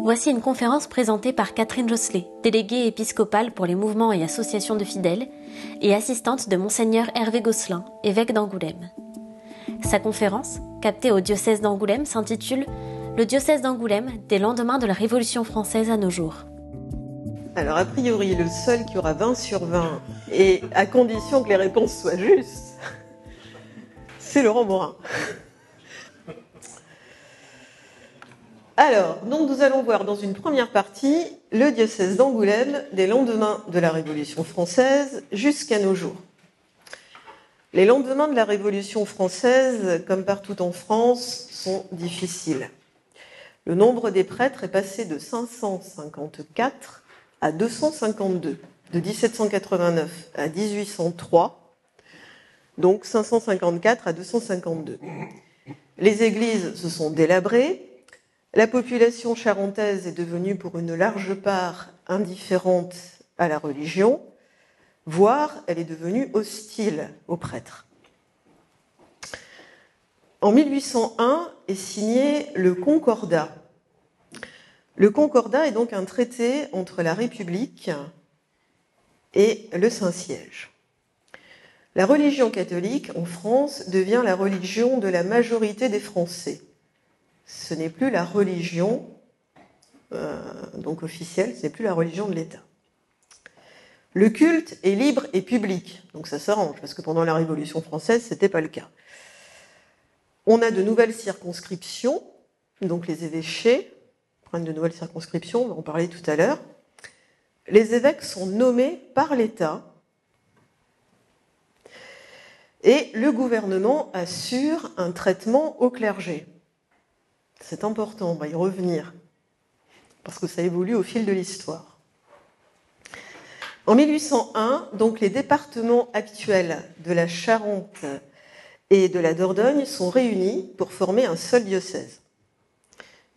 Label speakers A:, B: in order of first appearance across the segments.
A: Voici une conférence présentée par Catherine Josselet, déléguée épiscopale pour les mouvements et associations de fidèles, et assistante de Monseigneur Hervé Gosselin, évêque d'Angoulême. Sa conférence, captée au diocèse d'Angoulême, s'intitule « Le diocèse d'Angoulême, des lendemains de la Révolution française à nos jours ».
B: Alors, a priori, le seul qui aura 20 sur 20, et à condition que les réponses soient justes, c'est Laurent Morin. Alors, donc nous allons voir dans une première partie le diocèse d'Angoulême des lendemains de la Révolution française jusqu'à nos jours. Les lendemains de la Révolution française, comme partout en France, sont difficiles. Le nombre des prêtres est passé de 554 à 252, de 1789 à 1803, donc 554 à 252. Les églises se sont délabrées. La population charentaise est devenue pour une large part indifférente à la religion, voire elle est devenue hostile aux prêtres. En 1801 est signé le Concordat. Le Concordat est donc un traité entre la République et le Saint-Siège. La religion catholique en France devient la religion de la majorité des Français. Ce n'est plus la religion donc officielle, ce n'est plus la religion de l'État. Le culte est libre et public, donc ça s'arrange, parce que pendant la Révolution française, ce n'était pas le cas. On a de nouvelles circonscriptions, donc les évêchés prennent de nouvelles circonscriptions, on va en parler tout à l'heure. Les évêques sont nommés par l'État et le gouvernement assure un traitement au clergé. C'est important, on va y revenir, parce que ça évolue au fil de l'histoire. En 1801, donc, les départements actuels de la Charente et de la Dordogne sont réunis pour former un seul diocèse.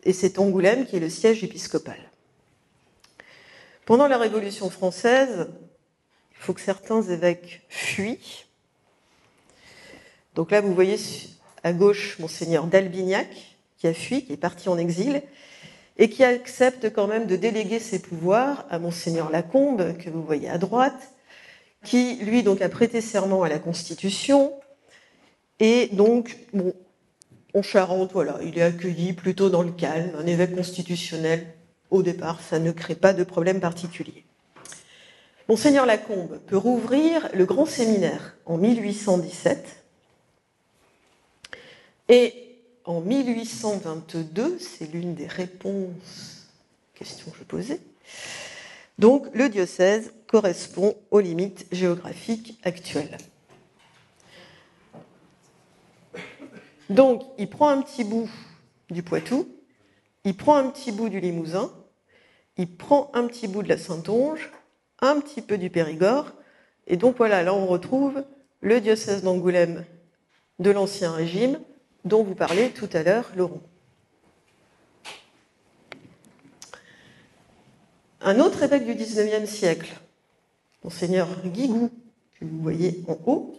B: Et c'est Angoulême qui est le siège épiscopal. Pendant la Révolution française, il faut que certains évêques fuient. Donc là, vous voyez à gauche Monseigneur d'Albignac, qui a fui, qui est parti en exil, et qui accepte quand même de déléguer ses pouvoirs à Monseigneur Lacombe, que vous voyez à droite, qui, lui, donc, a prêté serment à la Constitution, et donc, bon, en Charente, voilà, il est accueilli plutôt dans le calme, un évêque constitutionnel, au départ, ça ne crée pas de problème particulier. Monseigneur Lacombe peut rouvrir le grand séminaire en 1817, et en 1822, c'est l'une des réponses aux questions que je posais, donc le diocèse correspond aux limites géographiques actuelles. Donc, il prend un petit bout du Poitou, il prend un petit bout du Limousin, il prend un petit bout de la Saintonge, un petit peu du Périgord, et donc voilà, là on retrouve le diocèse d'Angoulême de l'Ancien Régime, dont vous parlez tout à l'heure, Laurent. Un autre évêque du XIXe siècle, Monseigneur Guigou, que vous voyez en haut,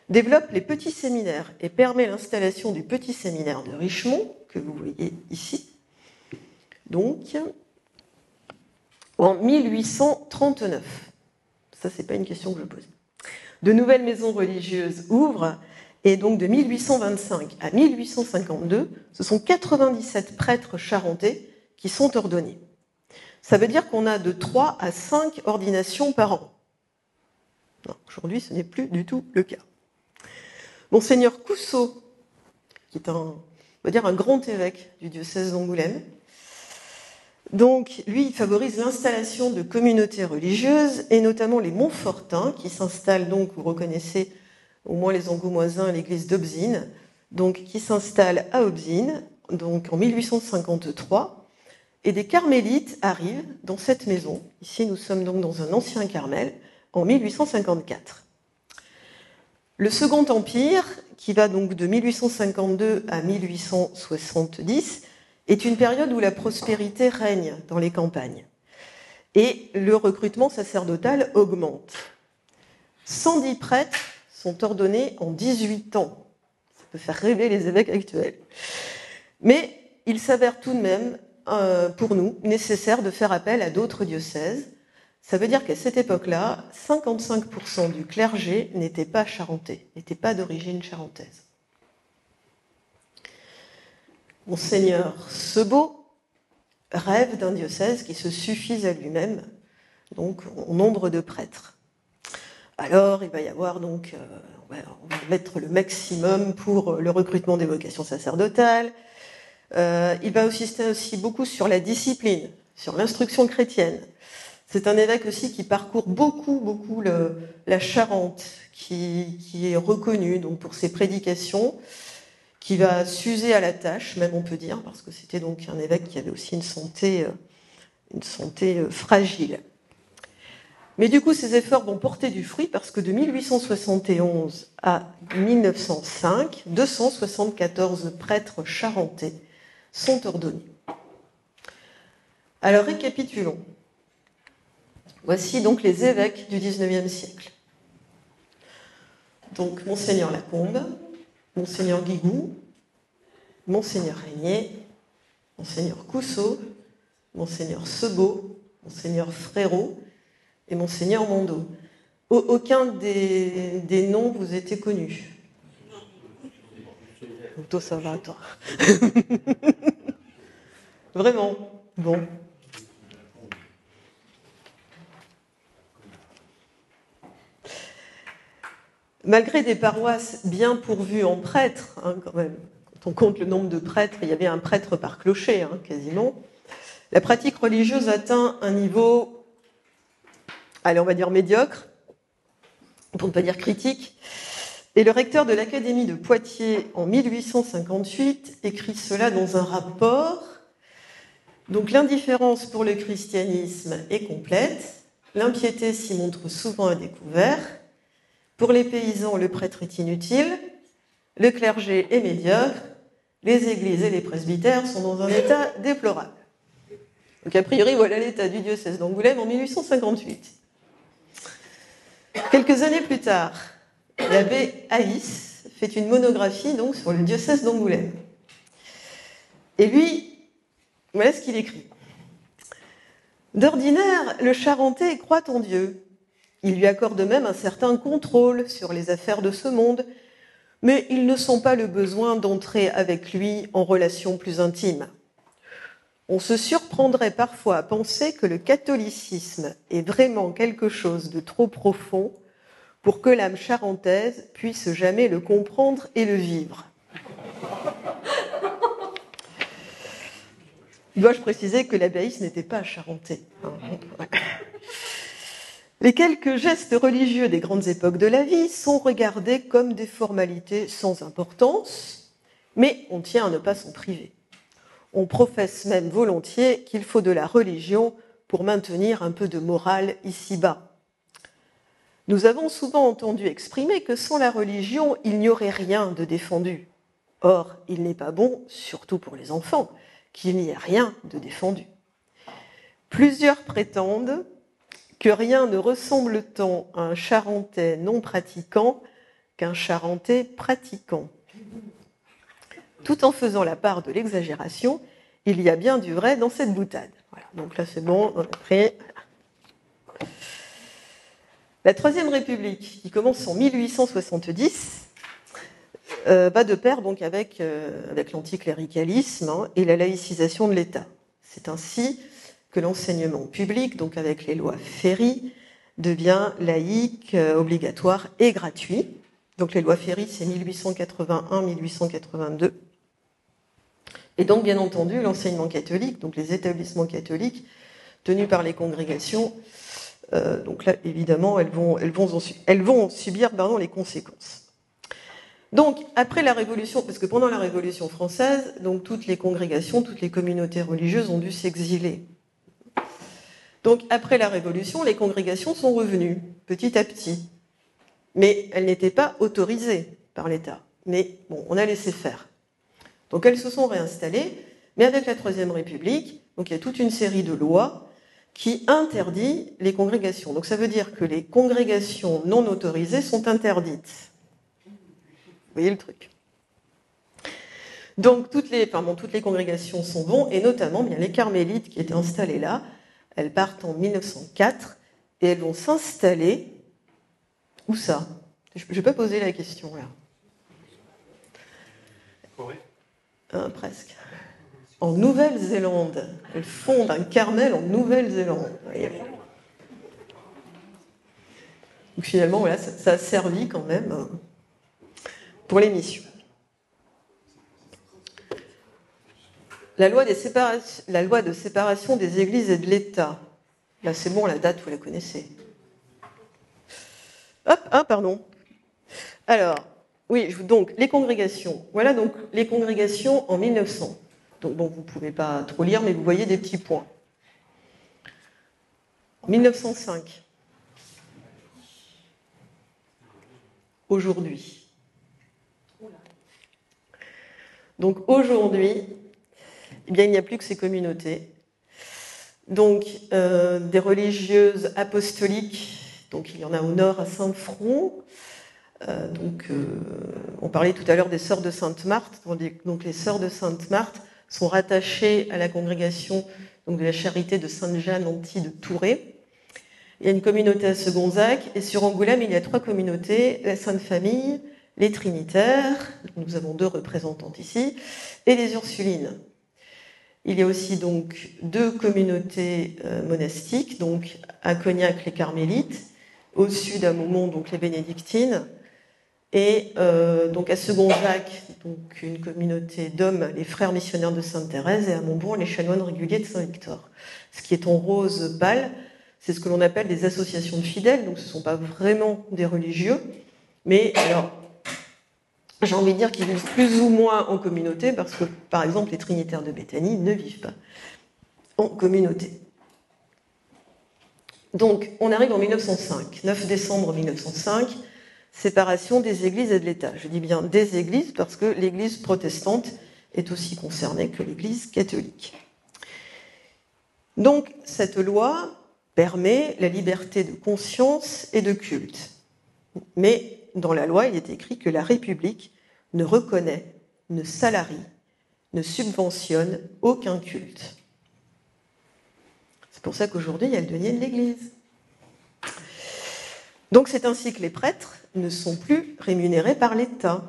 B: développe les petits séminaires et permet l'installation du petit séminaire de Richemont, que vous voyez ici, donc en 1839. Ça, c'est pas une question que je pose. De nouvelles maisons religieuses ouvrent, et donc de 1825 à 1852, ce sont 97 prêtres charentais qui sont ordonnés. Ça veut dire qu'on a de 3 à 5 ordinations par an. Aujourd'hui, ce n'est plus du tout le cas. Monseigneur Cousseau, qui est on va dire un grand évêque du diocèse d'Angoulême, donc lui, il favorise l'installation de communautés religieuses, et notamment les Montfortins, qui s'installent donc, vous reconnaissez au moins les Angoumoisins, l'église d'Aubzine, donc qui s'installe à Aubzine, donc en 1853, et des carmélites arrivent dans cette maison. Ici, nous sommes donc dans un ancien Carmel, en 1854. Le Second Empire, qui va donc de 1852 à 1870, est une période où la prospérité règne dans les campagnes. Et le recrutement sacerdotal augmente. 110 prêtres sont ordonnés en 18 ans. Ça peut faire rêver les évêques actuels. Mais il s'avère tout de même pour nous, nécessaire de faire appel à d'autres diocèses. Ça veut dire qu'à cette époque-là, 55% du clergé n'était pas charentais, n'était pas d'origine charentaise. Monseigneur Sebaud rêve d'un diocèse qui se suffise à lui-même, donc en nombre de prêtres. Alors, il va y avoir donc, on va mettre le maximum pour le recrutement des vocations sacerdotales. Il va insister aussi beaucoup sur la discipline, sur l'instruction chrétienne. C'est un évêque aussi qui parcourt beaucoup la Charente, qui est reconnu donc pour ses prédications, qui va s'user à la tâche, même on peut dire, parce que c'était donc un évêque qui avait aussi une santé fragile. Mais du coup, ces efforts vont porter du fruit parce que de 1871 à 1905, 274 prêtres charentais sont ordonnés. Alors récapitulons. Voici donc les évêques du XIXe siècle. Donc Monseigneur Lacombe, Monseigneur Guigou, Monseigneur Régnier, Monseigneur Cousseau, Monseigneur Sebaud, Monseigneur Frérot et Monseigneur Mondot. Aucun des noms vous était connu. Toi, ça va, toi. Vraiment. Bon. Malgré des paroisses bien pourvues en prêtres, quand même, quand on compte le nombre de prêtres, il y avait un prêtre par clocher, quasiment, la pratique religieuse atteint un niveau, allez, on va dire médiocre, pour ne pas dire critique, et le recteur de l'Académie de Poitiers, en 1858, écrit cela dans un rapport. Donc l'indifférence pour le christianisme est complète, l'impiété s'y montre souvent à découvert. Pour les paysans, le prêtre est inutile, le clergé est médiocre, les églises et les presbytères sont dans un état déplorable. Donc a priori, voilà l'état du diocèse d'Angoulême en 1858. Quelques années plus tard, l'abbé Haïs fait une monographie donc, sur le diocèse d'Angoulême. Et lui, voilà ce qu'il écrit. D'ordinaire, le Charentais croit en Dieu. Il lui accorde même un certain contrôle sur les affaires de ce monde, mais il ne sent pas le besoin d'entrer avec lui en relation plus intime. On se surprendrait parfois à penser que le catholicisme est vraiment quelque chose de trop profond pour que l'âme charentaise puisse jamais le comprendre et le vivre. Dois-je préciser que l'abbaïs n'était pas charentais. Les quelques gestes religieux des grandes époques de la vie sont regardés comme des formalités sans importance, mais on tient à ne pas s'en priver. On professe même volontiers qu'il faut de la religion pour maintenir un peu de morale ici-bas. Nous avons souvent entendu exprimer que sans la religion, il n'y aurait rien de défendu. Or, il n'est pas bon, surtout pour les enfants, qu'il n'y ait rien de défendu. Plusieurs prétendent que rien ne ressemble tant à un charentais non pratiquant qu'un charentais pratiquant. Tout en faisant la part de l'exagération, il y a bien du vrai dans cette boutade. Voilà, donc là c'est bon, on a pris. La Troisième République, qui commence en 1870, va de pair donc avec l'anticléricalisme et la laïcisation de l'État. C'est ainsi que l'enseignement public, donc avec les lois Ferry, devient laïque, obligatoire et gratuit. Donc les lois Ferry, c'est 1881-1882. Et donc, bien entendu, l'enseignement catholique, donc les établissements catholiques tenus par les congrégations, donc là, évidemment, elles vont subir les conséquences. Donc, après la Révolution, parce que pendant la Révolution française, donc toutes les congrégations, toutes les communautés religieuses ont dû s'exiler. Donc, après la Révolution, les congrégations sont revenues, petit à petit. Mais elles n'étaient pas autorisées par l'État. Mais bon, on a laissé faire. Donc, elles se sont réinstallées, mais avec la Troisième République, donc il y a toute une série de lois qui interdit les congrégations. Donc, ça veut dire que les congrégations non autorisées sont interdites. Vous voyez le truc. Donc toutes les congrégations sont bons, et notamment bien les carmélites qui étaient installées là. Elles partent en 1904 et elles vont s'installer. Où ça? Je ne vais pas poser la question là.
C: Corée.
B: Presque. En Nouvelle-Zélande. Elles fondent un Carmel en Nouvelle-Zélande. Donc finalement, voilà, ça a servi quand même pour les missions. La loi de séparation des églises et de l'État. Là, c'est bon, la date, vous la connaissez. Hop, pardon. Alors, oui, donc, les congrégations. Voilà donc les congrégations en 1900. Donc, bon, vous ne pouvez pas trop lire, mais vous voyez des petits points. En 1905. Aujourd'hui. Donc, aujourd'hui, eh bien, il n'y a plus que ces communautés. Donc, des religieuses apostoliques, donc il y en a au nord à Saint-Front. On parlait tout à l'heure des Sœurs de Sainte-Marthe. Donc, les Sœurs de Sainte-Marthe sont rattachées à la congrégation donc, de la Charité de Sainte-Jeanne-Anti de Touré. Il y a une communauté à Segonzac, et sur Angoulême, il y a 3 communautés, la Sainte-Famille, les Trinitaires, nous avons 2 représentantes ici, et les Ursulines. Il y a aussi donc 2 communautés monastiques, donc à Cognac les Carmélites, au sud à Maumont donc les Bénédictines, et donc à Segonzac donc une communauté d'hommes, les Frères missionnaires de Sainte-Thérèse, et à Montbourg les chanoines réguliers de Saint-Victor. Ce qui est en rose pâle, c'est ce que l'on appelle des associations de fidèles, donc ce ne sont pas vraiment des religieux, mais alors j'ai envie de dire qu'ils vivent plus ou moins en communauté, parce que, par exemple, les Trinitaires de Béthanie ne vivent pas en communauté. Donc, on arrive en 1905, 9 décembre 1905, séparation des églises et de l'État. Je dis bien des églises, parce que l'église protestante est aussi concernée que l'église catholique. Donc, cette loi permet la liberté de conscience et de culte. Mais dans la loi, il est écrit que la République ne reconnaît, ne salarie, ne subventionne aucun culte. C'est pour ça qu'aujourd'hui, il y a le denier de l'Église. Donc c'est ainsi que les prêtres ne sont plus rémunérés par l'État.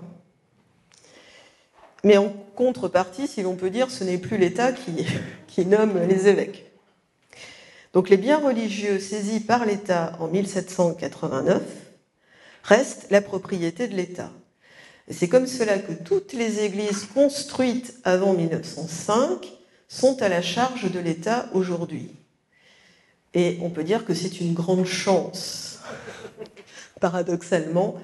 B: Mais en contrepartie, si l'on peut dire, ce n'est plus l'État qui nomme les évêques. Donc les biens religieux saisis par l'État en 1789 restent la propriété de l'État. Et c'est comme cela que toutes les églises construites avant 1905 sont à la charge de l'État aujourd'hui. Et on peut dire que c'est une grande chance, paradoxalement,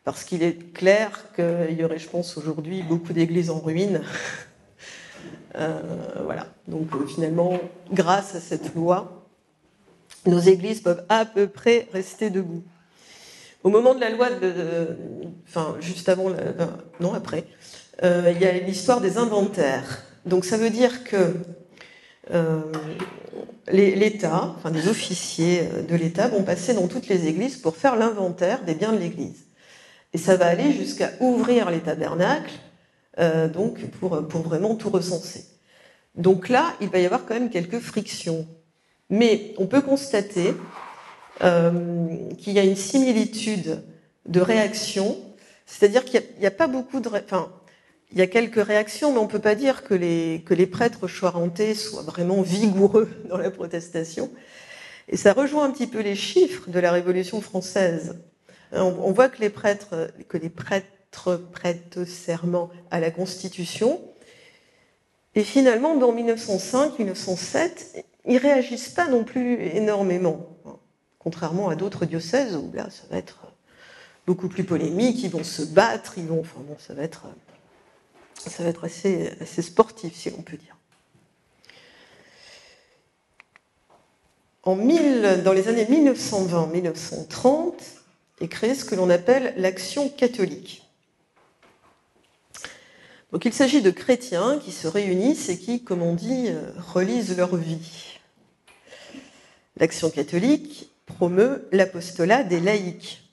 B: parce qu'il est clair qu'il y aurait, je pense, aujourd'hui beaucoup d'églises en ruine. Voilà. Donc finalement, grâce à cette loi, nos églises peuvent à peu près rester debout. Au moment de la loi, juste avant, après, il y a l'histoire des inventaires. Donc ça veut dire que l'État, des officiers de l'État vont passer dans toutes les églises pour faire l'inventaire des biens de l'église. Et ça va aller jusqu'à ouvrir les tabernacles, donc pour vraiment tout recenser. Donc là, il va y avoir quand même quelques frictions. Mais on peut constater qu'il y a une similitude de réaction, c'est-à-dire qu'il n'y a pas beaucoup de... il y a quelques réactions, mais on ne peut pas dire que les prêtres choirentais soient vraiment vigoureux dans la protestation. Et ça rejoint un petit peu les chiffres de la Révolution française. On voit que les prêtres prêtent serment à la Constitution, et finalement, dans 1905-1907, ils ne réagissent pas non plus énormément. Contrairement à d'autres diocèses où là, ça va être beaucoup plus polémique, ils vont se battre, ça va être assez sportif, si l'on peut dire. Dans les années 1920-1930 est créé ce que l'on appelle l'Action catholique. Donc il s'agit de chrétiens qui se réunissent et qui, comme on dit, relisent leur vie. L'Action catholique promeut l'apostolat des laïcs.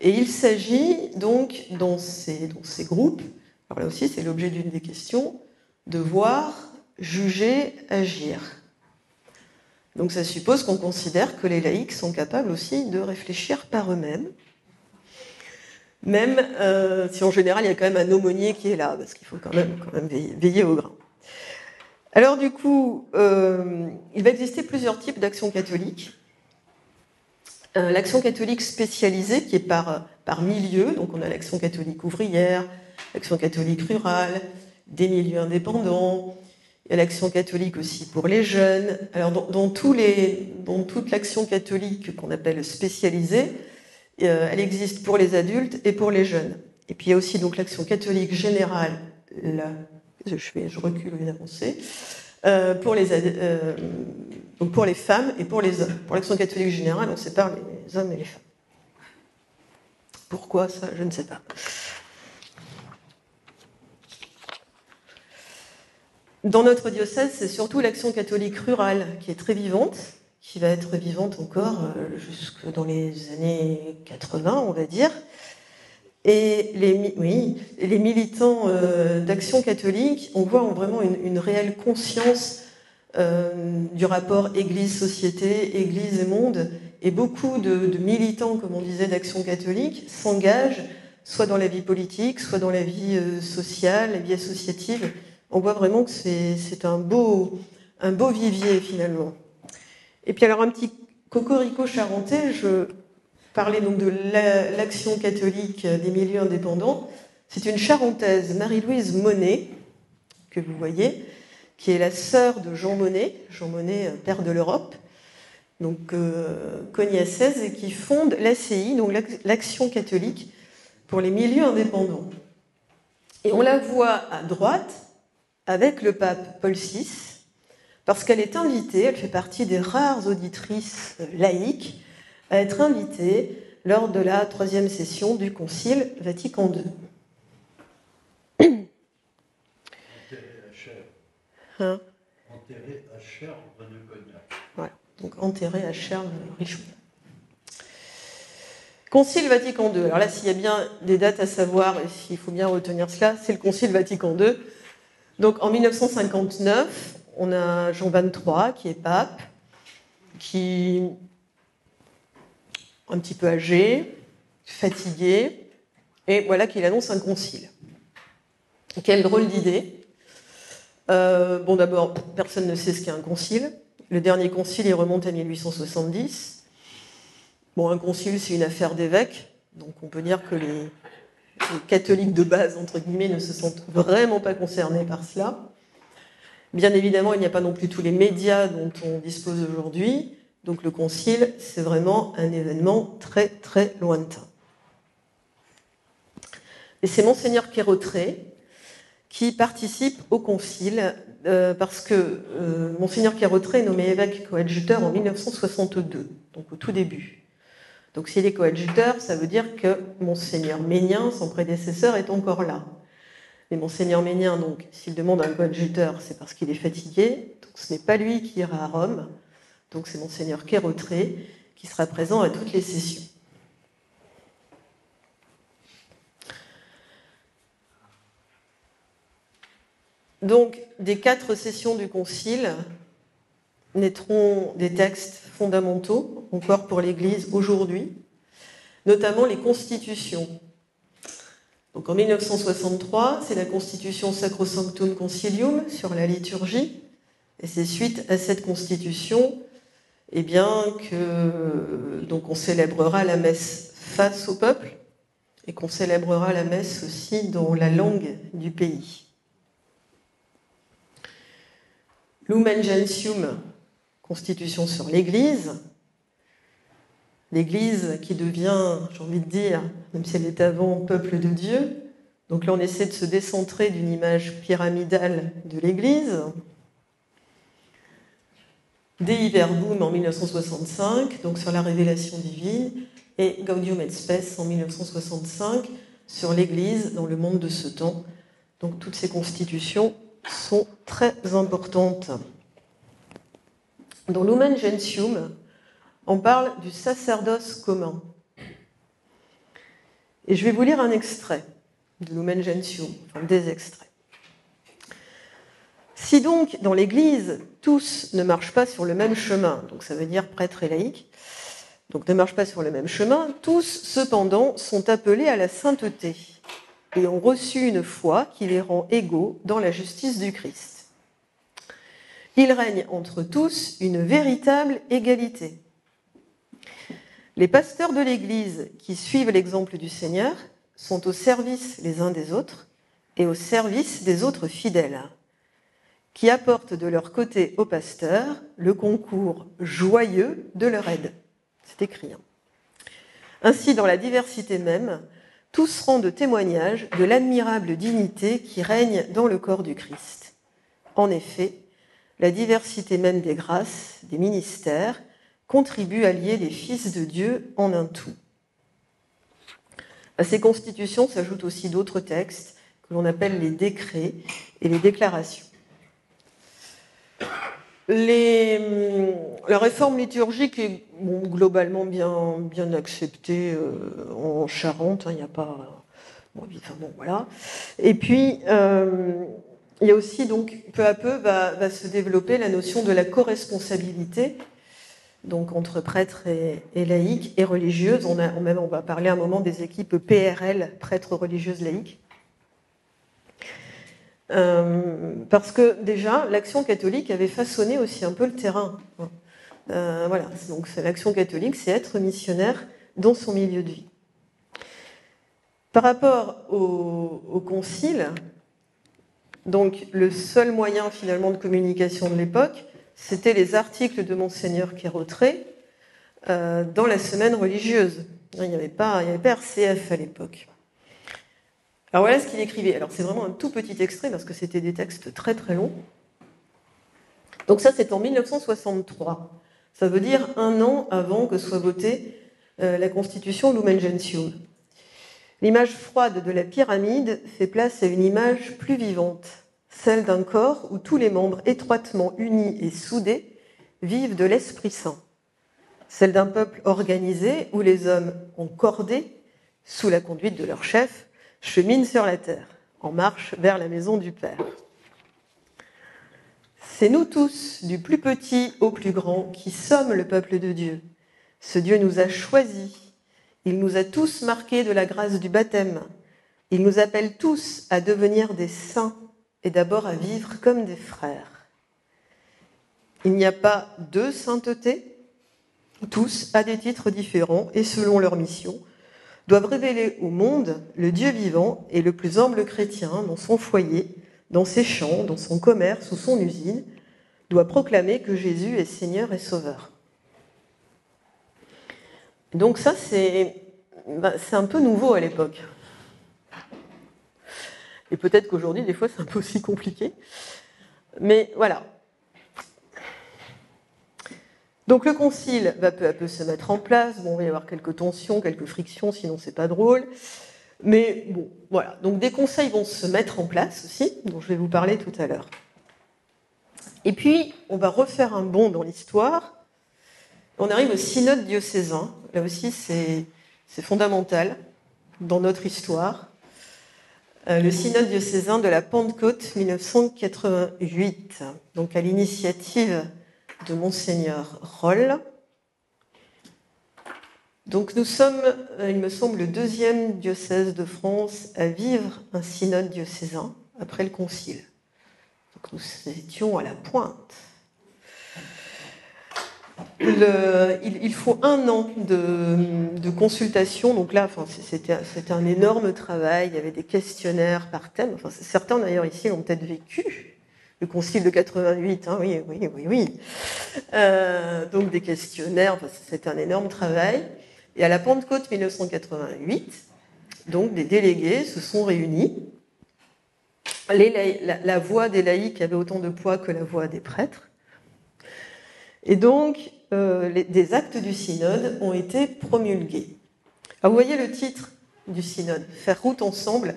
B: Et il s'agit donc, dans ces groupes, Alors là aussi, c'est l'objet d'une des questions, de voir, juger, agir. Donc ça suppose qu'on considère que les laïcs sont capables aussi de réfléchir par eux-mêmes, même si en général il y a quand même un aumônier qui est là, parce qu'il faut quand même veiller au grain. Alors du coup, il va exister plusieurs types d'actions catholiques. L'action catholique spécialisée qui est par milieu, donc on a l'action catholique ouvrière, l'action catholique rurale, des milieux indépendants, il y a l'action catholique aussi pour les jeunes. Alors dans toute l'action catholique qu'on appelle spécialisée, elle existe pour les adultes et pour les jeunes. Et puis il y a aussi donc l'action catholique générale, là, je recule une avancée, pour les femmes et pour les hommes. Pour l'action catholique générale, on sépare les hommes et les femmes. Pourquoi ça, je ne sais pas. Dans notre diocèse, c'est surtout l'action catholique rurale qui est très vivante, qui va être vivante encore jusque dans les années 80, on va dire. Et les militants d'action catholique, on voit vraiment une réelle conscience du rapport Église-société, Église et monde. Et beaucoup de militants, comme on disait, d'action catholique s'engagent soit dans la vie politique, soit dans la vie sociale, la vie associative. On voit vraiment que c'est un beau vivier, finalement. Et puis alors, un petit cocorico charentais, je parlais donc de l'action catholique des milieux indépendants. C'est une Charentaise, Marie-Louise Monnet, que vous voyez, qui est la sœur de Jean Monnet, père de l'Europe, donc cognacèse, et qui fonde l'ACI, donc l'Action catholique pour les milieux indépendants. Et on la voit à droite avec le pape Paul VI, parce qu'elle est invitée, elle fait partie des rares auditrices laïques à être invitée lors de la 3e session du Concile Vatican II.
C: Enterré à Cherves de Cognac.
B: Voilà, donc enterré à Cherves, Richelieu. Concile Vatican II. Alors là, s'il y a bien des dates à savoir, et s'il faut bien retenir cela, c'est le Concile Vatican II. Donc en 1959, on a Jean XXIII qui est pape, qui un petit peu âgé, fatigué, et voilà qu'il annonce un concile. Quelle drôle d'idée. Bon, d'abord, personne ne sait ce qu'est un concile. Le dernier concile, il remonte à 1870. Bon, un concile, c'est une affaire d'évêques, donc on peut dire que les catholiques de base, entre guillemets, ne se sentent vraiment pas concernés par cela. Bien évidemment, il n'y a pas non plus tous les médias dont on dispose aujourd'hui, donc le concile, c'est vraiment un événement très, très lointain. Et c'est Monseigneur Quérotret qui participe au concile, parce que Monseigneur Quérotret est nommé évêque coadjuteur en 1962, donc au tout début. Donc s'il est coadjuteur, ça veut dire que Monseigneur Ménien, son prédécesseur, est encore là. Mais Monseigneur Ménien, donc, s'il demande un coadjuteur, c'est parce qu'il est fatigué, donc ce n'est pas lui qui ira à Rome, donc c'est Monseigneur Quérotret qui sera présent à toutes les sessions. Donc, des 4 sessions du Concile naîtront des textes fondamentaux, encore pour l'Église aujourd'hui, notamment les constitutions. Donc en 1963, c'est la Constitution Sacrosanctum Concilium sur la liturgie, et c'est suite à cette constitution que donc on célébrera la messe face au peuple, et qu'on célébrera la messe aussi dans la langue du pays. Lumen Gentium, constitution sur l'Église. L'Église qui devient, j'ai envie de dire, même si elle est avant, peuple de Dieu. Donc là, on essaie de se décentrer d'une image pyramidale de l'Église. Dei Verbum en 1965, donc sur la révélation divine, et Gaudium et Spes en 1965, sur l'Église dans le monde de ce temps. Donc toutes ces constitutions sont très importantes. Dans Lumen Gentium, on parle du sacerdoce commun. Et je vais vous lire un extrait. de Lumen Gentium, enfin des extraits. Si donc, dans l'Église, tous ne marchent pas sur le même chemin, donc ça veut dire prêtres et laïcs, donc ne marchent pas sur le même chemin, tous, cependant, sont appelés à la sainteté et ont reçu une foi qui les rend égaux dans la justice du Christ. Il règne entre tous une véritable égalité. Les pasteurs de l'Église qui suivent l'exemple du Seigneur sont au service les uns des autres et au service des autres fidèles, qui apportent de leur côté aux pasteurs le concours joyeux de leur aide. C'est écrit. Ainsi, dans la diversité même, tous rendent témoignage de l'admirable dignité qui règne dans le corps du Christ. En effet, la diversité même des grâces, des ministères, contribue à lier les fils de Dieu en un tout. À ces constitutions s'ajoutent aussi d'autres textes que l'on appelle les décrets et les déclarations. La réforme liturgique est globalement bien acceptée en Charente, il n'y a pas... voilà. Et puis, il y a aussi, donc, peu à peu, va se développer la notion de la corresponsabilité, donc entre prêtres et laïcs et religieuses. On va parler un moment des équipes PRL, prêtres religieuses laïques. Parce que déjà, l'Action catholique avait façonné aussi un peu le terrain. Voilà, donc l'Action catholique, c'est être missionnaire dans son milieu de vie. Par rapport au concile, donc le seul moyen finalement de communication de l'époque, c'était les articles de Monseigneur Quérautré dans la semaine religieuse. Il n'y avait pas RCF à l'époque. Alors voilà ce qu'il écrivait. Alors c'est vraiment un tout petit extrait parce que c'était des textes très très longs. Donc ça c'est en 1963. Ça veut dire 1 an avant que soit votée la Constitution Lumen Gentium. L'image froide de la pyramide fait place à une image plus vivante, celle d'un corps où tous les membres étroitement unis et soudés vivent de l'Esprit Saint. Celle d'un peuple organisé où les hommes en cordée, sous la conduite de leur chef, cheminent sur la terre, en marche vers la maison du Père. C'est nous tous, du plus petit au plus grand, qui sommes le peuple de Dieu. Ce Dieu nous a choisis. Il nous a tous marqués de la grâce du baptême. Il nous appelle tous à devenir des saints et d'abord à vivre comme des frères. Il n'y a pas de sainteté. Tous, à des titres différents et selon leur mission, doivent révéler au monde le Dieu vivant et le plus humble chrétien dans son foyer, dans ses champs, dans son commerce ou son usine, doit proclamer que Jésus est Seigneur et Sauveur. Donc ça, c'est un peu nouveau à l'époque. Et peut-être qu'aujourd'hui, des fois, c'est un peu aussi compliqué. Mais voilà. Donc le concile va peu à peu se mettre en place. Bon, il va y avoir quelques tensions, quelques frictions, sinon c'est pas drôle. Mais bon, voilà. Donc des conseils vont se mettre en place aussi, dont je vais vous parler tout à l'heure. Et puis, on va refaire un bond dans l'histoire. On arrive au synode diocésain. Là aussi, c'est fondamental dans notre histoire. Le synode diocésain de la Pentecôte 1988, donc à l'initiative de Monseigneur Rolle. Donc nous sommes, il me semble, le 2e diocèse de France à vivre un synode diocésain après le concile. Donc nous étions à la pointe. Il faut 1 an de consultation. Donc là, c'était un énorme travail. Il y avait des questionnaires par thème. Enfin, certains d'ailleurs ici l'ont peut-être vécu. Le concile de 88, hein, oui. Donc des questionnaires, c'était un énorme travail. Et à la Pentecôte 1988, donc des délégués se sont réunis. La voix des laïcs avait autant de poids que la voix des prêtres. Et donc, des actes du synode ont été promulgués. Alors, vous voyez le titre du synode, « Faire route ensemble ».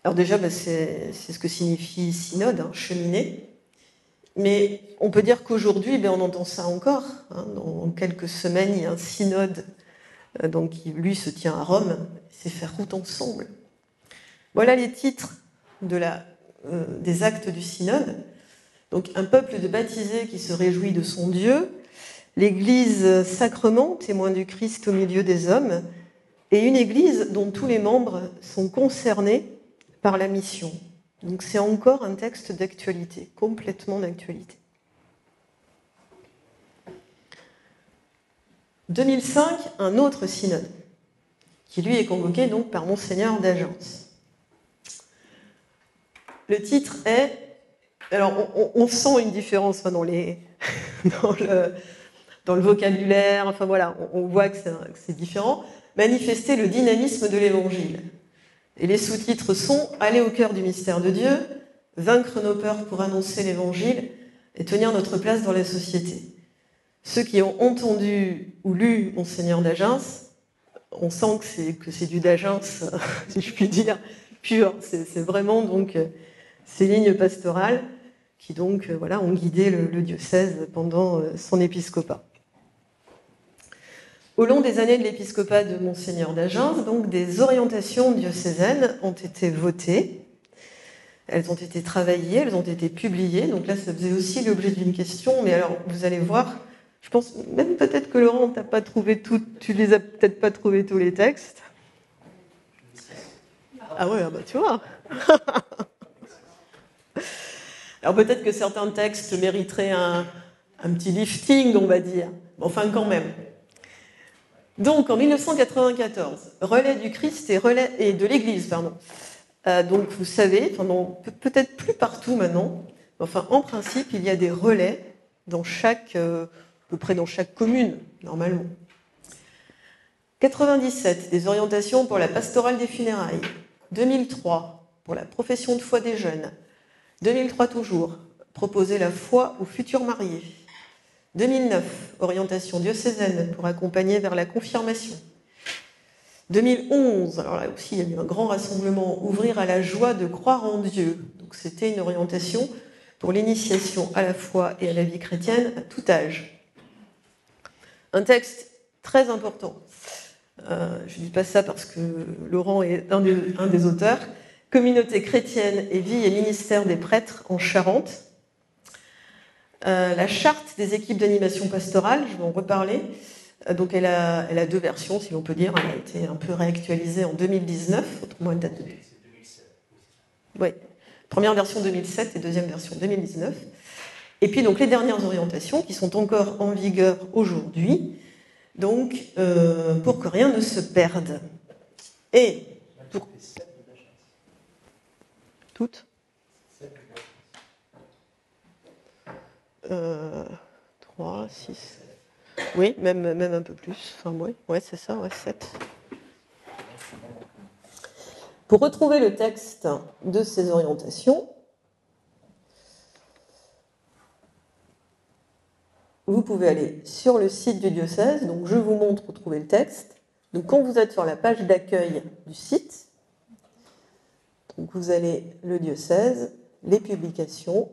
B: Alors déjà, c'est ce que signifie synode, hein, cheminer. Mais on peut dire qu'aujourd'hui, on entend ça encore. Hein. Dans quelques semaines, il y a un synode donc, qui, lui, se tient à Rome. C'est faire route ensemble. Voilà les titres des actes du synode. Donc un peuple de baptisés qui se réjouit de son Dieu, l'Église sacrement, témoin du Christ au milieu des hommes, et une Église dont tous les membres sont concernés par la mission. Donc c'est encore un texte d'actualité, complètement d'actualité. 2005, un autre synode, qui lui est convoqué donc par Monseigneur d'Agence. Le titre est... Alors on sent une différence dans le vocabulaire, enfin voilà, on voit que c'est différent. Manifester le dynamisme de l'Évangile. Et les sous-titres sont « Aller au cœur du mystère de Dieu »,« Vaincre nos peurs pour annoncer l'Évangile » et « Tenir notre place dans la société ». Ceux qui ont entendu ou lu Monseigneur d'Agence, on sent que c'est du d'Agence, si je puis dire, pur. C'est vraiment donc ces lignes pastorales qui donc ont guidé le diocèse pendant son épiscopat. Au long des années de l'épiscopat de Monseigneur d'Agence, donc des orientations diocésaines ont été votées, elles ont été travaillées, elles ont été publiées. Donc là, ça faisait aussi l'objet d'une question. Mais alors, vous allez voir, je pense même peut-être que Laurent, tu les as peut-être pas trouvés tous les textes. Ah ouais, bah tu vois. Alors peut-être que certains textes mériteraient un petit lifting, on va dire. Enfin, quand même. Donc, en 1994, relais du Christ et de l'Église, pardon. Donc, vous savez, peut-être plus partout maintenant, enfin, en principe, il y a des relais à peu près dans chaque commune, normalement. 97, des orientations pour la pastorale des funérailles. 2003, pour la profession de foi des jeunes. 2003 toujours, proposer la foi aux futurs mariés. 2009, orientation diocésaine pour accompagner vers la confirmation. 2011, alors là aussi il y a eu un grand rassemblement, ouvrir à la joie de croire en Dieu. Donc c'était une orientation pour l'initiation à la foi et à la vie chrétienne à tout âge. Un texte très important. Je ne dis pas ça parce que Laurent est un des auteurs. Communauté chrétienne et vie et ministère des prêtres en Charente. La charte des équipes d'animation pastorale, je vais en reparler. Donc elle a deux versions, si l'on peut dire. Elle a été un peu réactualisée en 2019, autrement elle date de... Oui, première version 2007 et deuxième version 2019. Et puis donc les dernières orientations qui sont encore en vigueur aujourd'hui, donc pour que rien ne se perde. Et pour... Toutes 3, 6... Oui, même un peu plus. Enfin, ouais, c'est ça, 7. Pour retrouver le texte de ces orientations, vous pouvez aller sur le site du diocèse. Donc, je vous montre où trouver le texte. Donc, quand vous êtes sur la page d'accueil du site, donc vous allez le diocèse, les publications,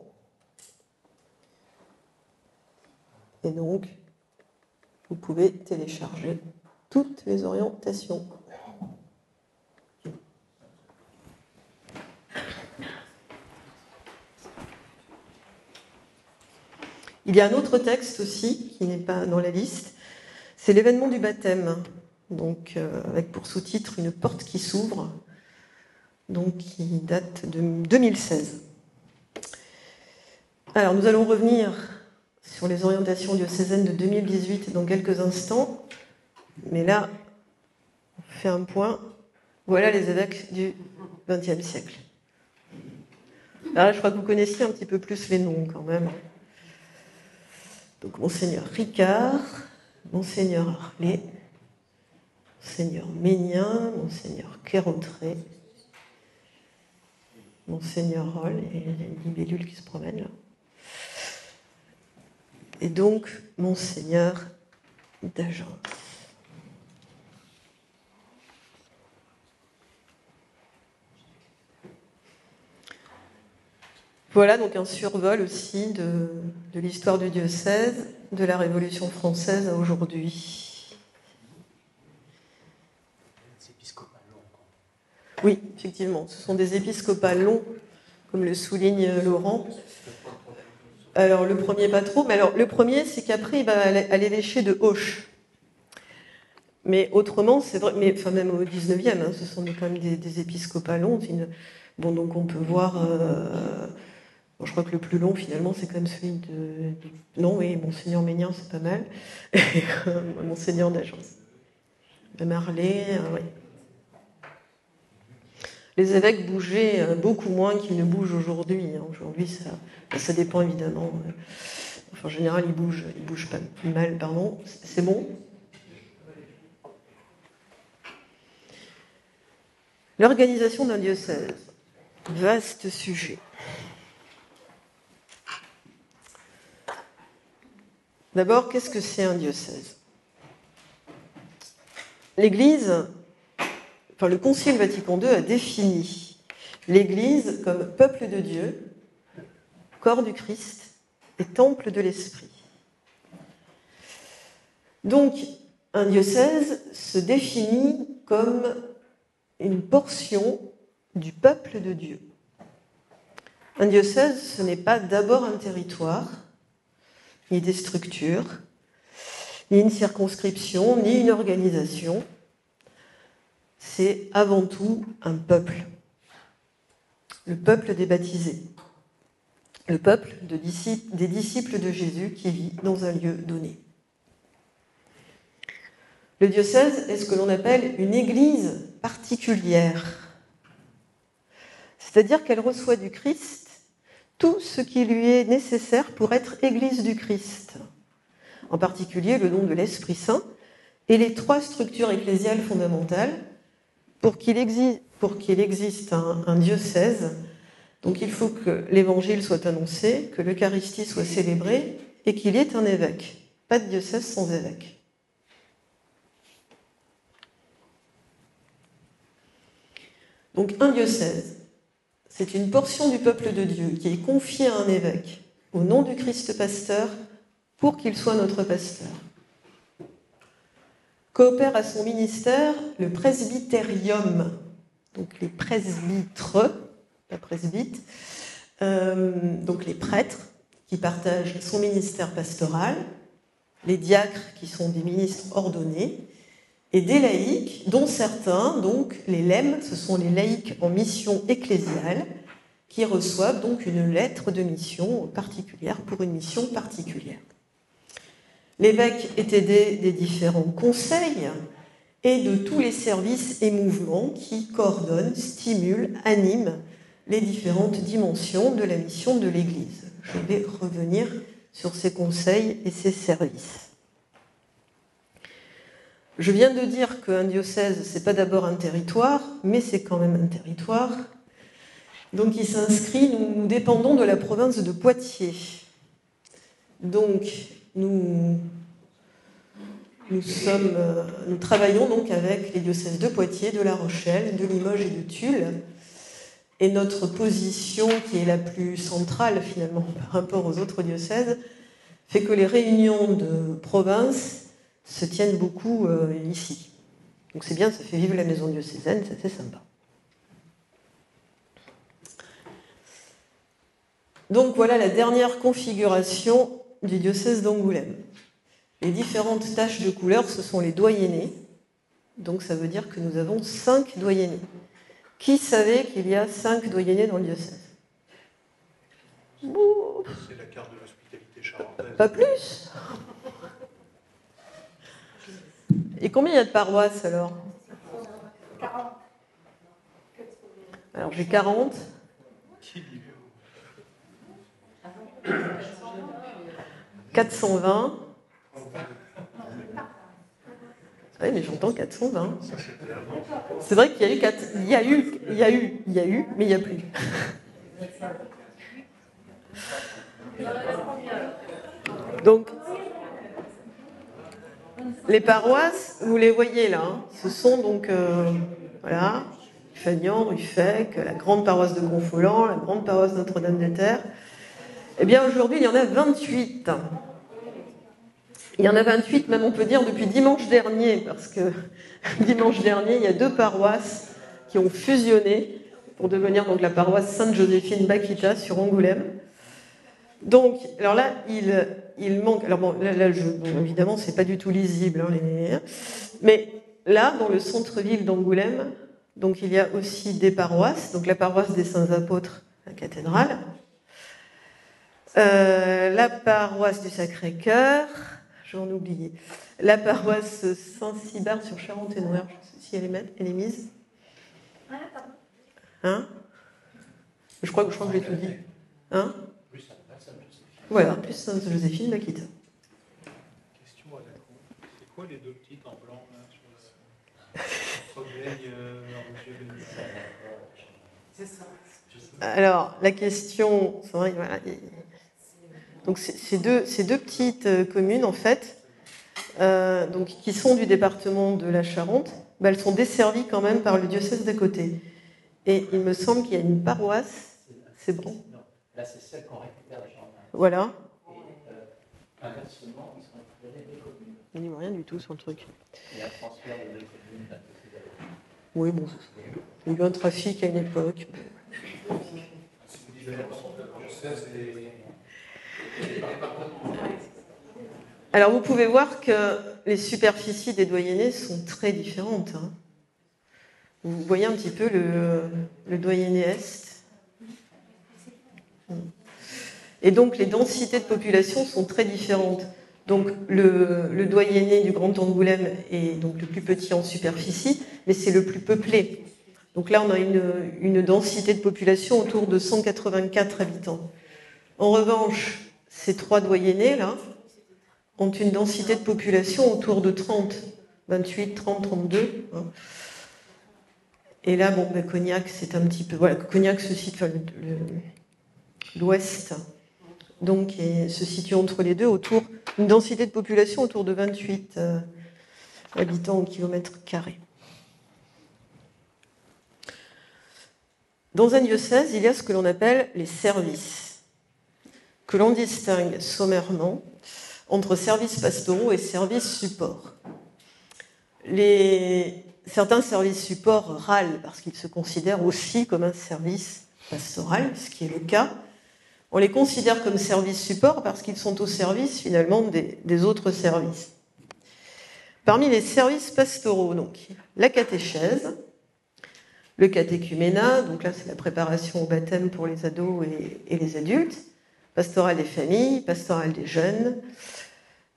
B: et donc vous pouvez télécharger toutes les orientations. Il y a un autre texte aussi qui n'est pas dans la liste, c'est l'événement du baptême, donc avec pour sous-titre une porte qui s'ouvre, donc qui date de 2016. Alors nous allons revenir sur les orientations diocésaines de 2018 dans quelques instants, mais là on fait un point. Voilà les évêques du XXe siècle. Là, je crois que vous connaissiez un petit peu plus les noms quand même. Donc Monseigneur Ricard, Monseigneur Harlet, Monseigneur Ménien, Monseigneur Quérotré, Monseigneur Roll, et il y a une libellule qui se promène là. Et donc Monseigneur d'Agence. Voilà donc un survol aussi de l'histoire du diocèse, de la Révolution française à aujourd'hui. Oui, effectivement. Ce sont des épiscopales longs, comme le souligne Laurent. Alors, le premier, pas trop. Mais alors, le premier, c'est qu'après, il va aller lécher de Auch. Mais autrement, c'est vrai, mais enfin, même au 19e, hein, ce sont quand même des épiscopales longs. Bon, donc on peut voir. Bon, je crois que le plus long, finalement, c'est quand même celui de. Non, oui, Monseigneur Ménien, c'est pas mal. Monseigneur d'Agence. Marley, oui. Les évêques bougeaient beaucoup moins qu'ils ne bougent aujourd'hui. Aujourd'hui, ça dépend évidemment. Enfin, en général, ils bougent pas mal, pardon. C'est bon ? L'organisation d'un diocèse. Vaste sujet. D'abord, qu'est-ce que c'est un diocèse ? L'Église, enfin le Concile Vatican II a défini l'Église comme peuple de Dieu, corps du Christ et temple de l'Esprit. Donc, un diocèse se définit comme une portion du peuple de Dieu. Un diocèse, ce n'est pas d'abord un territoire, ni des structures, ni une circonscription, ni une organisation. C'est avant tout un peuple. Le peuple des baptisés. Le peuple des disciples de Jésus qui vit dans un lieu donné. Le diocèse est ce que l'on appelle une église particulière. C'est-à-dire qu'elle reçoit du Christ tout ce qui lui est nécessaire pour être église du Christ. En particulier le don de l'Esprit Saint et les 3 structures ecclésiales fondamentales pour qu'il existe un diocèse. Donc il faut que l'évangile soit annoncé, que l'Eucharistie soit célébrée et qu'il y ait un évêque. Pas de diocèse sans évêque. Donc un diocèse, c'est une portion du peuple de Dieu qui est confiée à un évêque au nom du Christ pasteur pour qu'il soit notre pasteur. Coopère à son ministère le presbyterium, donc les presbytres, pas presbytes, donc les prêtres qui partagent son ministère pastoral, les diacres qui sont des ministres ordonnés, et des laïcs, dont certains, donc les lèmes, ce sont les laïcs en mission ecclésiale, qui reçoivent donc une lettre de mission particulière pour une mission particulière. L'évêque est aidé des différents conseils et de tous les services et mouvements qui coordonnent, stimulent, animent les différentes dimensions de la mission de l'Église. Je vais revenir sur ces conseils et ces services. Je viens de dire qu'un diocèse, ce n'est pas d'abord un territoire, mais c'est quand même un territoire. Donc il s'inscrit, nous dépendons de la province de Poitiers. Donc nous travaillons donc avec les diocèses de Poitiers, de La Rochelle, de Limoges et de Tulle. Et notre position, qui est la plus centrale finalement par rapport aux autres diocèses, fait que les réunions de province se tiennent beaucoup ici. Donc c'est bien, ça fait vivre la maison diocésaine, c'est assez sympa. Donc voilà la dernière configuration du diocèse d'Angoulême. Les différentes taches de couleur, ce sont les doyennés. Donc ça veut dire que nous avons 5 doyennés. Qui savait qu'il y a 5 doyennés dans le diocèse ?
C: C'est la carte de l'hospitalité charentaise.
B: Pas plus. Et combien il y a de paroisses alors ?
D: 40.
B: Alors j'ai 40. 420. Oui, mais j'entends 420. C'est vrai qu'il y a eu 4. Il y a eu, mais il n'y a plus. Donc, les paroisses, vous les voyez là, hein, ce sont donc, voilà, Fagnan, Ruffec, la grande paroisse de Gonfolan, la grande paroisse Notre-Dame-des-Terres. Eh bien, aujourd'hui, il y en a 28. Il y en a 28, même on peut dire, depuis dimanche dernier, parce que dimanche dernier, il y a 2 paroisses qui ont fusionné pour devenir donc la paroisse Sainte-Joséphine-Bakita sur Angoulême. Donc, alors là, il manque. Alors bon, évidemment, c'est pas du tout lisible, mais là, dans le centre-ville d'Angoulême, donc il y a aussi des paroisses. Donc la paroisse des Saints Apôtres, la cathédrale, la paroisse du Sacré-Cœur, j'en oubliais, la paroisse Saint-Cybard sur Charente-et-Noire, je ne sais si elle est mise. Hein? Je crois que j'ai tout dit. Hein? Voilà, plus Sainte-Joséphine, Bakita.
C: Question à la con. C'est quoi les deux petites en blanc là, sur le
B: C'est ça. Alors, la question, c'est vrai, voilà. Donc, ces deux petites communes, en fait, donc, qui sont du département de la Charente, elles sont desservies quand même par le diocèse d'à côté. Et il me semble qu'il y a une paroisse, c'est bon.
E: Non, là c'est celle qu'on récupère les gens.
B: Voilà.
E: Et inversement, ils sont récupérés des communes.
B: Il n'y a rien du tout sur le truc.
E: Il y a un transfert de deux communes d'un côté de l'autre.
B: Oui, bon, il y a eu un trafic à une époque. Alors, vous pouvez voir que les superficies des doyennés sont très différentes. Hein. Vous voyez un petit peu le doyenné Est. Et donc, les densités de population sont très différentes. Donc, le doyenné du Grand Angoulême est donc le plus petit en superficie, mais c'est le plus peuplé. Donc là, on a une densité de population autour de 184 habitants. En revanche, ces trois doyennés-là ont une densité de population autour de 30, 28, 30, 32. Hein. Et là, bon, Cognac, c'est un petit peu... Voilà, Cognac se situe... l'ouest, donc, se situe entre les deux, autour... Une densité de population autour de 28 habitants au kilomètre carré. Dans un diocèse, il y a ce que l'on appelle les services, que l'on distingue sommairement entre services pastoraux et services supports. Certains services supports râlent parce qu'ils se considèrent aussi comme un service pastoral, ce qui est le cas. On les considère comme services supports parce qu'ils sont au service finalement des autres services. Parmi les services pastoraux, donc, la catéchèse, le catéchuménat, donc là c'est la préparation au baptême pour les ados et les adultes, pastoral des familles, pastoral des jeunes,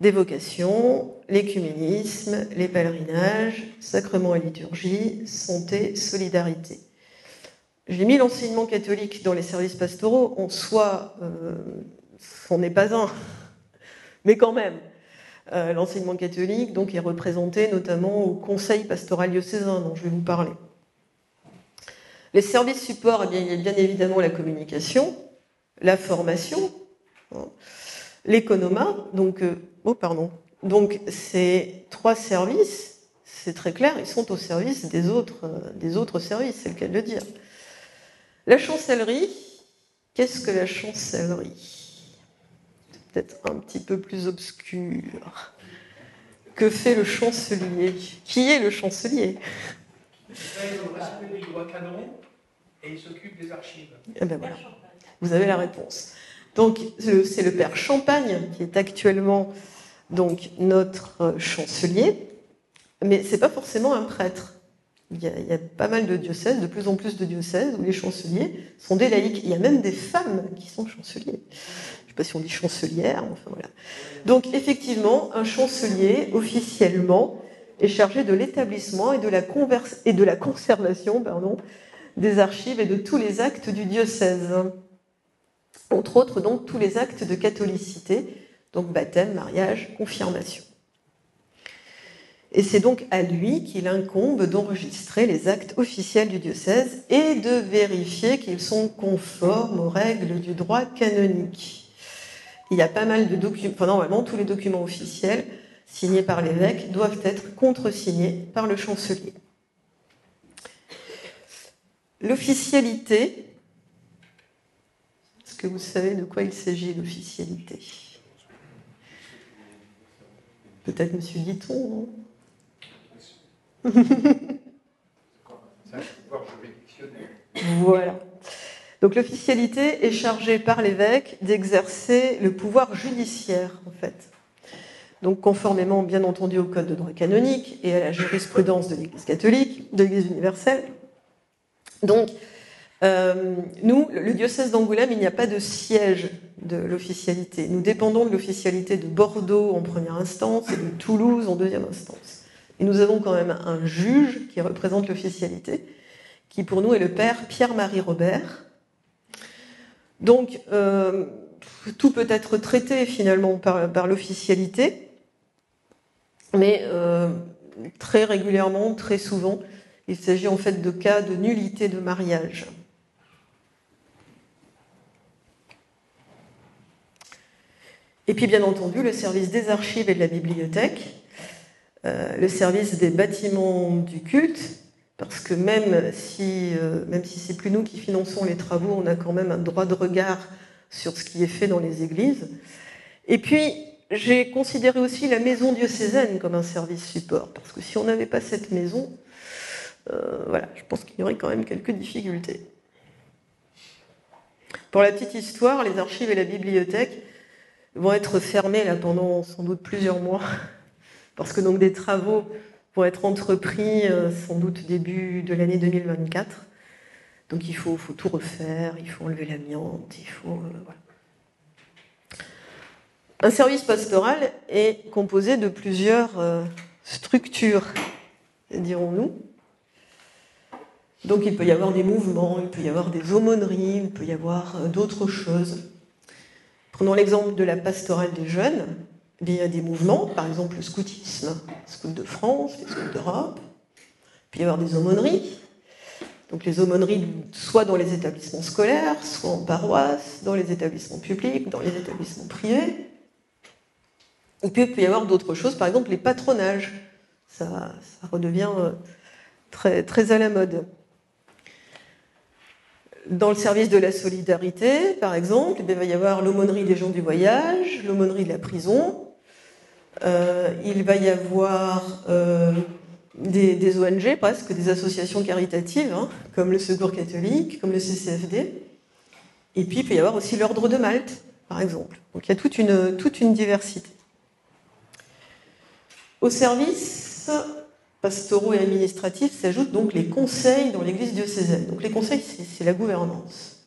B: des vocations, l'écuménisme, les pèlerinages, sacrements et liturgie, santé, solidarité. J'ai mis l'enseignement catholique dans les services pastoraux, en soi, c'en n'est pas un, mais quand même. L'enseignement catholique donc, est représenté notamment au conseil pastoral diocésain dont je vais vous parler. Les services supports, eh bien, il y a bien évidemment la communication, la formation, l'économat, donc ces trois services, c'est très clair, ils sont au service des autres services, c'est le cas de le dire. La chancellerie, qu'est-ce que la chancellerie? C'est peut-être un petit peu plus obscur. Que fait le chancelier? Qui est le chancelier?
D: Il respecte les lois canon et il s'occupe des archives.
B: Eh ben voilà. Vous avez la réponse. Donc, c'est le père Champagne qui est actuellement donc, notre chancelier, mais ce n'est pas forcément un prêtre. Il y a pas mal de diocèses, de plus en plus de diocèses, où les chanceliers sont des laïcs. Il y a même des femmes qui sont chanceliers. Je ne sais pas si on dit chancelière, enfin voilà. Donc, effectivement, un chancelier, officiellement, est chargé de l'établissement et de la conservation des archives et de tous les actes du diocèse. Entre autres, donc, tous les actes de catholicité, donc baptême, mariage, confirmation. Et c'est donc à lui qu'il incombe d'enregistrer les actes officiels du diocèse et de vérifier qu'ils sont conformes aux règles du droit canonique. Il y a pas mal de documents, enfin normalement tous les documents officiels signés par l'évêque doivent être contresignés par le chancelier. L'officialité, est-ce que vous savez de quoi il s'agit, l'officialité? Peut-être M. Guiton, non?
C: pouvoir juridictionnel.
B: Voilà. Donc l'officialité est chargée par l'évêque d'exercer le pouvoir judiciaire, en fait. Donc conformément, bien entendu, au code de droit canonique et à la jurisprudence de l'Église catholique, de l'Église universelle. Donc, nous, le diocèse d'Angoulême, il n'y a pas de siège de l'officialité. Nous dépendons de l'officialité de Bordeaux en première instance et de Toulouse en deuxième instance. Et nous avons quand même un juge qui représente l'officialité, qui pour nous est le père Pierre-Marie Robert. Donc, tout peut être traité finalement par l'officialité, mais très régulièrement, très souvent, il s'agit en fait de cas de nullité de mariage. Et puis bien entendu, le service des archives et de la bibliothèque, le service des bâtiments du culte, parce que même si c'est plus nous qui finançons les travaux, on a quand même un droit de regard sur ce qui est fait dans les églises. Et puis, j'ai considéré aussi la maison diocésaine comme un service support, parce que si on n'avait pas cette maison, voilà, je pense qu'il y aurait quand même quelques difficultés. Pour la petite histoire, les archives et la bibliothèque vont être fermées là pendant sans doute plusieurs mois, parce que donc des travaux vont être entrepris sans doute début de l'année 2024. Donc il faut tout refaire, il faut enlever l'amiante, il faut... voilà. Un service pastoral est composé de plusieurs structures, dirons-nous. Donc il peut y avoir des mouvements, il peut y avoir des aumôneries, il peut y avoir d'autres choses. Prenons l'exemple de la pastorale des jeunes. Il y a des mouvements, par exemple le scoutisme, les scouts de France, les scouts d'Europe. Il peut y avoir des aumôneries. Donc les aumôneries, soit dans les établissements scolaires, soit en paroisse, dans les établissements publics, dans les établissements privés. Il peut y avoir d'autres choses, par exemple les patronages. Ça redevient très, très à la mode. Dans le service de la solidarité, par exemple, il va y avoir l'aumônerie des gens du voyage, l'aumônerie de la prison. Il va y avoir des ONG, presque des associations caritatives, hein, comme le Secours catholique, comme le CCFD. Et puis il peut y avoir aussi l'Ordre de Malte, par exemple. Donc il y a toute une diversité. Au service pastoraux et administratifs s'ajoutent donc les conseils dans l'Église diocésaine. Donc les conseils, c'est la gouvernance.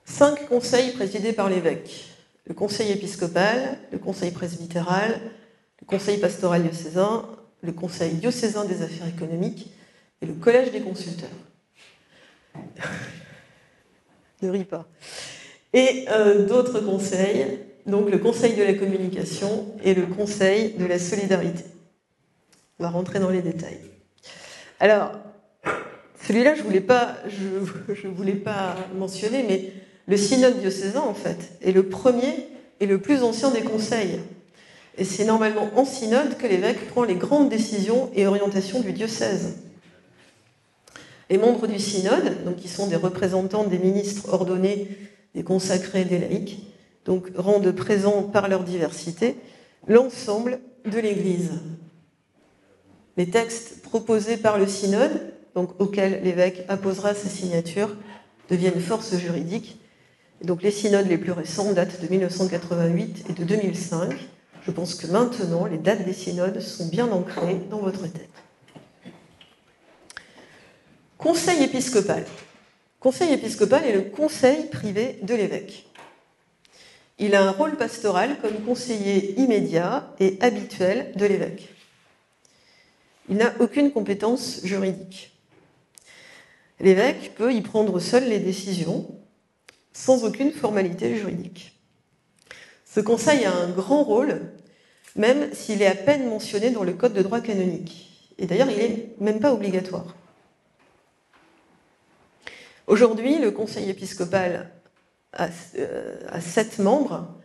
B: 5 conseils présidés par l'évêque. Le conseil épiscopal, le conseil presbytéral, le conseil pastoral diocésain, le conseil diocésain des affaires économiques et le collège des consulteurs. Ne ris pas. Et d'autres conseils, donc le conseil de la communication et le conseil de la solidarité. On va rentrer dans les détails. Alors, celui-là, je voulais pas mentionner, mais le synode diocésain, en fait, est le premier et le plus ancien des conseils. Et c'est normalement en synode que l'évêque prend les grandes décisions et orientations du diocèse. Les membres du synode, donc qui sont des représentants des ministres ordonnés, des consacrés, des laïcs, donc rendent présent par leur diversité l'ensemble de l'Église. Les textes proposés par le synode, donc auxquels l'évêque apposera sa signature, deviennent force juridique. Et donc les synodes les plus récents datent de 1988 et de 2005. Je pense que maintenant, les dates des synodes sont bien ancrées dans votre tête. Conseil épiscopal. Conseil épiscopal est le conseil privé de l'évêque. Il a un rôle pastoral comme conseiller immédiat et habituel de l'évêque. Il n'a aucune compétence juridique. L'évêque peut y prendre seul les décisions, sans aucune formalité juridique. Ce conseil a un grand rôle, même s'il est à peine mentionné dans le Code de droit canonique. Et d'ailleurs, il n'est même pas obligatoire. Aujourd'hui, le conseil épiscopal a 7 membres.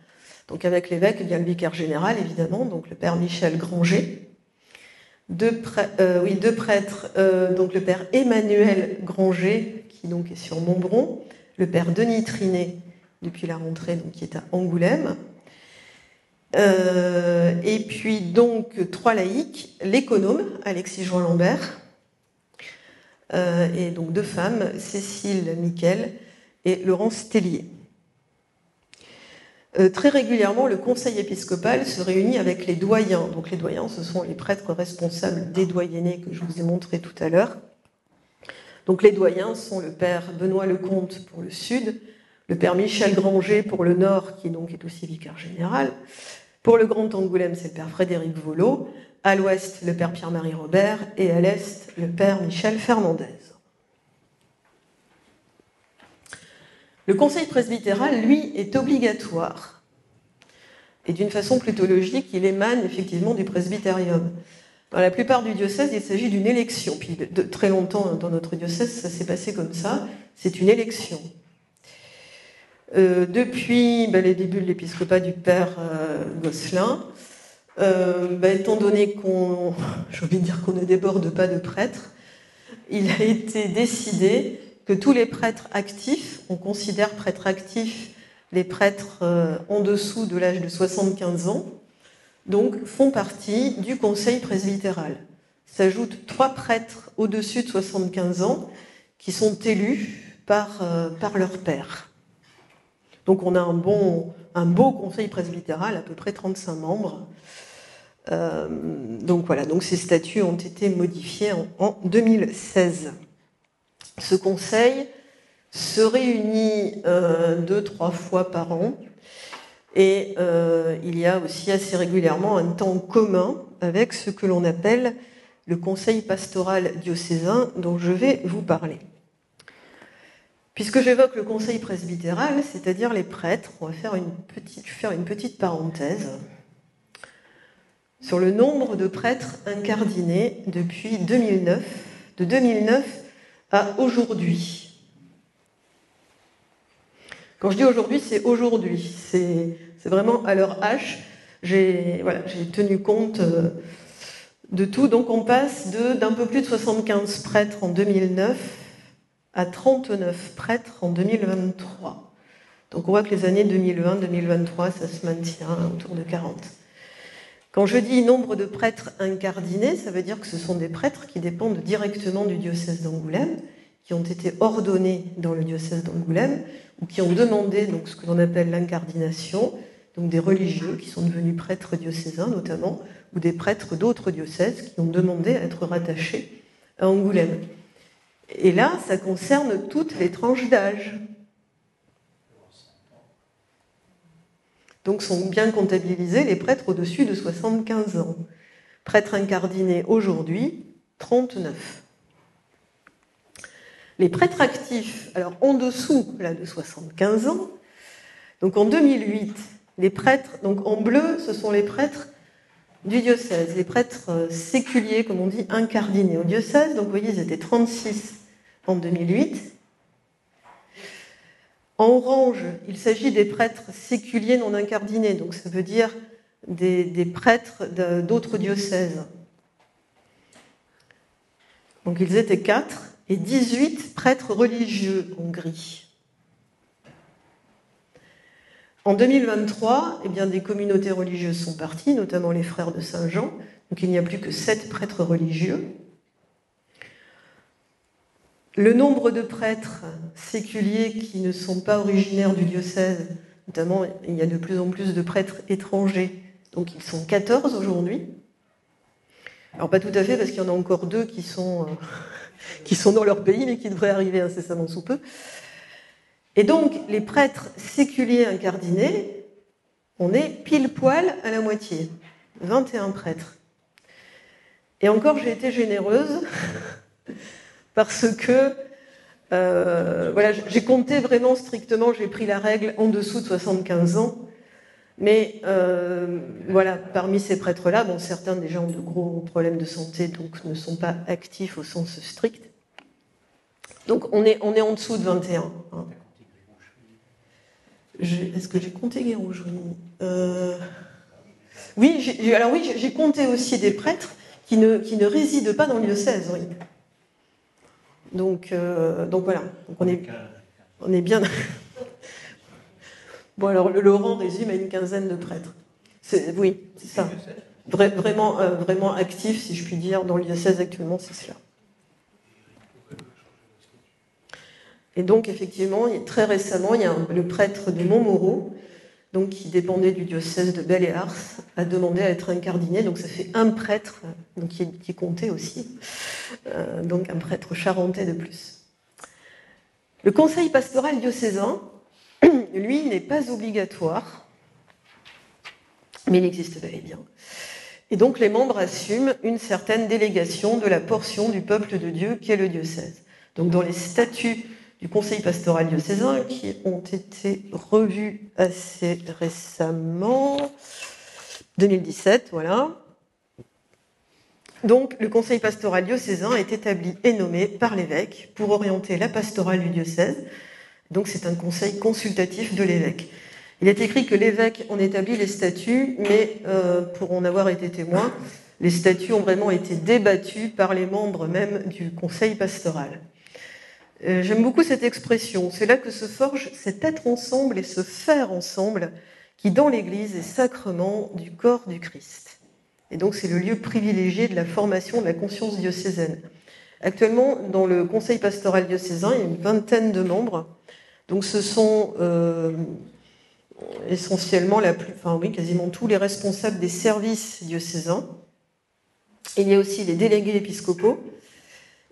B: Donc avec l'évêque, il y a le vicaire général, évidemment, donc le père Michel Granger. 2 prêtres, donc le père Emmanuel Granger, qui donc est sur Montbron, le père Denis Trinet, depuis la rentrée, donc qui est à Angoulême, et puis donc 3 laïcs, l'économe Alexis Jean Lambert, et donc 2 femmes, Cécile Miquel et Laurence Tellier. Très régulièrement, le conseil épiscopal se réunit avec les doyens. Donc les doyens, ce sont les prêtres responsables des doyennés que je vous ai montré tout à l'heure. Donc les doyens sont le père Benoît Lecomte pour le sud, le père Michel Granger pour le nord, qui donc est aussi vicaire général. Pour le Grand Angoulême, c'est le père Frédéric Volot. À l'ouest, le père Pierre-Marie Robert. Et à l'est, le père Michel Fernandez. Le conseil presbytéral, lui, est obligatoire. Et d'une façon plutôt logique, il émane effectivement du presbytérium. Dans la plupart du diocèse, il s'agit d'une élection. Puis de très longtemps dans notre diocèse, ça s'est passé comme ça. C'est une élection. Depuis les débuts de l'épiscopat du père Gosselin, étant donné j'ai envie de dire qu'on ne déborde pas de prêtres, il a été décidé que tous les prêtres actifs, on considère prêtres actifs les prêtres en dessous de l'âge de 75 ans, donc font partie du conseil presbytéral. S'ajoutent 3 prêtres au-dessus de 75 ans qui sont élus par leur père. Donc on a un beau conseil presbytéral, à peu près 35 membres. Donc voilà, donc ces statuts ont été modifiés en 2016. Ce conseil se réunit 2-3 fois par an et il y a aussi assez régulièrement un temps commun avec ce que l'on appelle le conseil pastoral diocésain dont je vais vous parler. Puisque j'évoque le conseil presbytéral, c'est-à-dire les prêtres, on va faire une petite parenthèse sur le nombre de prêtres incardinés depuis 2009, de 2009 à aujourd'hui. Quand je dis aujourd'hui, c'est aujourd'hui. C'est vraiment à l'heure H. J'ai tenu compte de tout. Donc on passe d'un peu plus de 75 prêtres en 2009 à 39 prêtres en 2023. Donc on voit que les années 2020-2023, ça se maintient autour de 40. Quand je dis nombre de prêtres incardinés, ça veut dire que ce sont des prêtres qui dépendent directement du diocèse d'Angoulême, qui ont été ordonnés dans le diocèse d'Angoulême, ou qui ont demandé donc, ce que l'on appelle l'incardination, donc des religieux qui sont devenus prêtres diocésains notamment, ou des prêtres d'autres diocèses qui ont demandé à être rattachés à Angoulême. Et là, ça concerne toutes les tranches d'âge. Donc sont bien comptabilisés les prêtres au-dessus de 75 ans. Prêtres incardinés aujourd'hui, 39. Les prêtres actifs, alors en dessous là, de 75 ans, donc en 2008, les prêtres, donc en bleu, ce sont les prêtres du diocèse, les prêtres séculiers, comme on dit, incardinés au diocèse. Donc vous voyez, ils étaient 36 en 2008. En orange, il s'agit des prêtres séculiers non incardinés, donc ça veut dire des prêtres d'autres diocèses. Donc ils étaient 4 et 18 prêtres religieux en gris. En 2023, des communautés religieuses sont parties, notamment les frères de Saint-Jean, donc il n'y a plus que 7 prêtres religieux. Le nombre de prêtres séculiers qui ne sont pas originaires du diocèse, notamment il y a de plus en plus de prêtres étrangers, donc ils sont 14 aujourd'hui. Alors pas tout à fait, parce qu'il y en a encore 2 qui sont dans leur pays, mais qui devraient arriver incessamment sous peu. Et donc les prêtres séculiers incardinés, on est pile poil à la moitié, 21 prêtres. Et encore, j'ai été généreuse, parce que, j'ai compté vraiment strictement, j'ai pris la règle en dessous de 75 ans, mais parmi ces prêtres-là, certains déjà ont de gros problèmes de santé, donc ne sont pas actifs au sens strict. Donc on est en dessous de 21. Hein. Est-ce que j'ai compté Guérougerie ? Oui, j'ai compté aussi des prêtres qui ne résident pas dans le diocèse, oui. Donc voilà, donc on est bien. Bon, alors Laurent résume à une quinzaine de prêtres. Oui, c'est ça. Vraiment actif, si je puis dire, dans le diocèse actuellement, c'est cela. Et donc, effectivement, très récemment, il y a le prêtre de Montmoreau, donc, qui dépendait du diocèse de Belle et Ars, a demandé à être incardiné. Donc, ça fait un prêtre donc, qui comptait aussi. Donc, un prêtre charentais de plus. Le conseil pastoral diocésain, lui, n'est pas obligatoire, mais il existe bel et bien. Et donc, les membres assument une certaine délégation de la portion du peuple de Dieu qu'est le diocèse. Donc, dans les statuts du conseil pastoral diocésain, qui ont été revus assez récemment, 2017, voilà. Donc, le conseil pastoral diocésain est établi et nommé par l'évêque pour orienter la pastorale du diocèse. Donc, c'est un conseil consultatif de l'évêque. Il est écrit que l'évêque en établit les statuts, mais pour en avoir été témoin, les statuts ont vraiment été débattus par les membres même du conseil pastoral. J'aime beaucoup cette expression. C'est là que se forge cet être ensemble et ce faire ensemble qui, dans l'Église, est sacrement du corps du Christ. Et donc, c'est le lieu privilégié de la formation de la conscience diocésaine. Actuellement, dans le conseil pastoral diocésain, il y a une vingtaine de membres. Donc, ce sont essentiellement quasiment tous les responsables des services diocésains. Il y a aussi les délégués épiscopaux.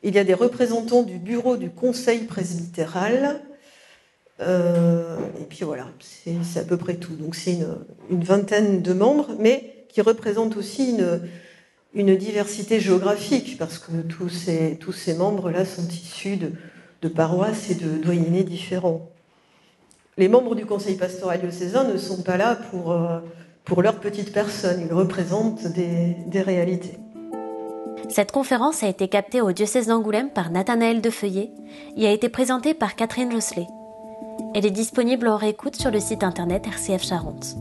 B: Il y a des représentants du bureau du conseil presbytéral. Et puis voilà, c'est à peu près tout. Donc c'est une vingtaine de membres, mais qui représentent aussi une diversité géographique, parce que tous ces membres-là sont issus de paroisses et de doyennés différents. Les membres du conseil pastoral diocésain ne sont pas là pour leur petite personne, ils représentent des réalités.
A: Cette conférence a été captée au diocèse d'Angoulême par Nathanaël Defeuillé et a été présentée par Catherine Josselet. Elle est disponible en réécoute sur le site internet RCF Charente.